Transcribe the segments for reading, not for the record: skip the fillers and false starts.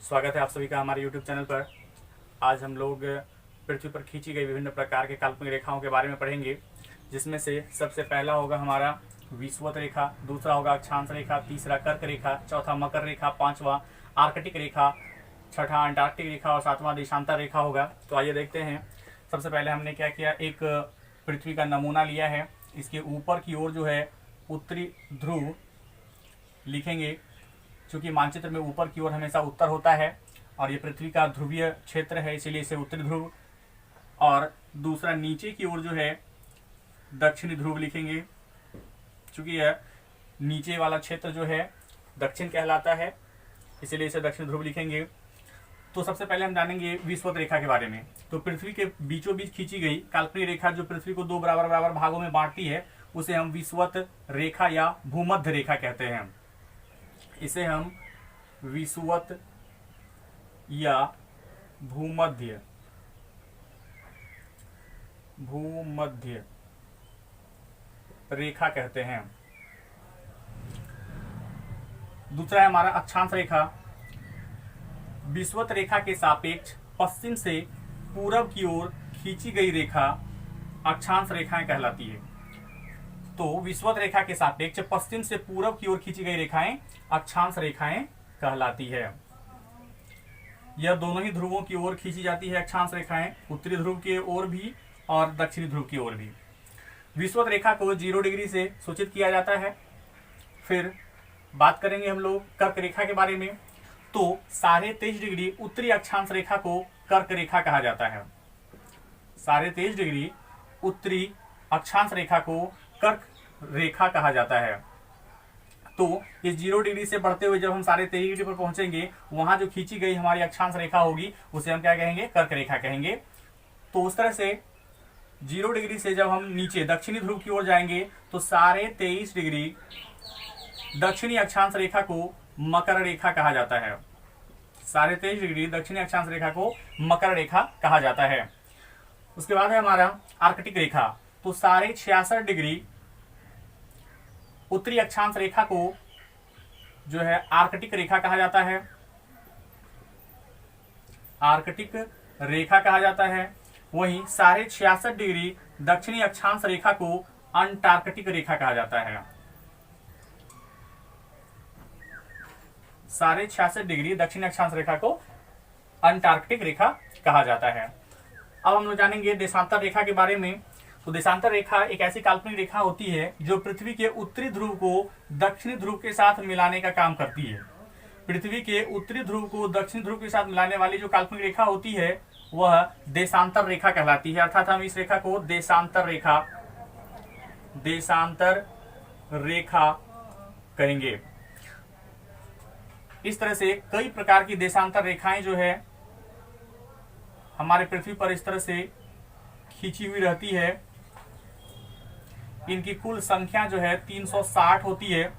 स्वागत है आप सभी का हमारे YouTube चैनल पर। आज हम लोग पृथ्वी पर खींची गई विभिन्न प्रकार के काल्पनिक रेखाओं के बारे में पढ़ेंगे, जिसमें से सबसे पहला होगा हमारा विषुवत रेखा, दूसरा होगा अक्षांश रेखा, तीसरा कर्क रेखा, चौथा मकर रेखा, पांचवा आर्कटिक रेखा, छठा अंटार्कटिक रेखा और सातवां देशांतर रेखा होगा। तो आइए देखते हैं। सबसे पहले हमने क्या किया, एक पृथ्वी का नमूना लिया है। इसके ऊपर की ओर जो है उत्तरी ध्रुव लिखेंगे, क्योंकि मानचित्र में ऊपर की ओर हमेशा उत्तर होता है और ये पृथ्वी का ध्रुवीय क्षेत्र है, इसीलिए इसे उत्तरी ध्रुव। और दूसरा नीचे की ओर जो है दक्षिणी ध्रुव लिखेंगे, क्योंकि यह नीचे वाला क्षेत्र जो है दक्षिण कहलाता है, इसीलिए इसे दक्षिण ध्रुव लिखेंगे। तो सबसे पहले हम जानेंगे विषुवत रेखा के बारे में। तो पृथ्वी के बीचों बीच खींची गई काल्पनिक रेखा जो पृथ्वी को दो बराबर बराबर भागों में बांटती है, उसे हम विषुवत रेखा या भूमध्य रेखा कहते हैं। इसे हम विषुवत या भूमध्य रेखा कहते हैं। दूसरा है हमारा अक्षांश रेखा। विषुवत रेखा के सापेक्ष पश्चिम से पूरब की ओर खींची गई रेखा अक्षांश रेखाएं कहलाती है। तो विषुवत रेखा के सापेक्ष पश्चिम से पूरब की ओर खींची गई रेखाएं अक्षांश रेखाएं कहलाती है। यह दोनों ही ध्रुवों की ओर खींची जाती है अक्षांश रेखाएं, उत्तरी ध्रुव की ओर भी और दक्षिणी ध्रुव की ओर भी। विषुवत रेखा को 0 डिग्री से सूचित किया जाता है। फिर बात करेंगे हम लोग कर्क रेखा के बारे में। तो 23.5 डिग्री उत्तरी अक्षांश रेखा को कर्क रेखा कहा जाता है। 23.5 डिग्री उत्तरी अक्षांश रेखा को कर्क रेखा कहा जाता है। तो इस 0 डिग्री से बढ़ते हुए जब हम 23.5 डिग्री पर पहुंचेंगे, वहां जो खींची गई हमारी अक्षांश रेखा होगी उसे हम क्या कहेंगे, कर्क रेखा कहेंगे। तो उस तरह से 0 डिग्री से जब हम नीचे दक्षिणी ध्रुव की ओर जाएंगे तो 23.5 डिग्री दक्षिणी अक्षांश रेखा को मकर रेखा कहा जाता है। 23.5 डिग्री दक्षिणी अक्षांश रेखा को मकर रेखा कहा जाता है। उसके बाद है हमारा आर्कटिक रेखा। तो 66.5 डिग्री उत्तरी अक्षांश रेखा को जो है आर्कटिक रेखा कहा जाता है। आर्कटिक रेखा कहा जाता है। वहीं 66.5 डिग्री दक्षिणी अक्षांश रेखा को अंटार्कटिक रेखा कहा जाता है। 66.5 डिग्री दक्षिणी अक्षांश रेखा को अंटार्कटिक रेखा कहा जाता है। अब हम लोग जानेंगे देशांतर रेखा के बारे में। तो देशांतर रेखा एक ऐसी काल्पनिक रेखा होती है जो पृथ्वी के उत्तरी ध्रुव को दक्षिणी ध्रुव के साथ मिलाने का काम करती है। पृथ्वी के उत्तरी ध्रुव को दक्षिणी ध्रुव के साथ मिलाने वाली जो काल्पनिक रेखा होती है वह देशांतर रेखा कहलाती है। अर्थात हम इस रेखा को देशांतर रेखा कहेंगे। इस तरह से कई प्रकार की देशांतर रेखाएं जो है हमारे पृथ्वी पर इस तरह से खींची हुई रहती है। इनकी कुल संख्या जो है 360 होती है,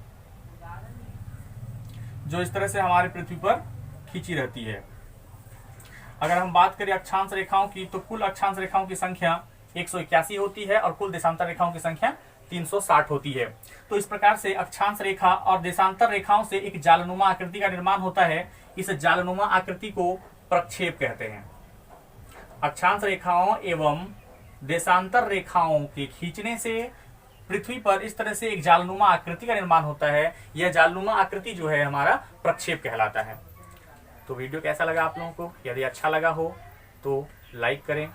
जो इस तरह से हमारे पृथ्वी पर खींची रहती है। अगर हम बात करें अक्षांश रेखाओं की, तो कुल अक्षांश रेखाओं की संख्या 181 होती है और कुल देशांतर रेखाओं की संख्या 360 होती है। तो इस प्रकार से अक्षांश रेखा और देशांतर रेखाओं से एक जालनुमा आकृति का निर्माण होता है। इस जालनुमा आकृति को प्रक्षेप कहते हैं। अक्षांश रेखाओं एवं देशांतर रेखाओं के खींचने से पृथ्वी पर इस तरह से एक जालनुमा आकृति का निर्माण होता है। यह जालनुमा आकृति जो है हमारा प्रक्षेप कहलाता है। तो वीडियो कैसा लगा आप लोगों को? यदि अच्छा लगा हो तो लाइक करें।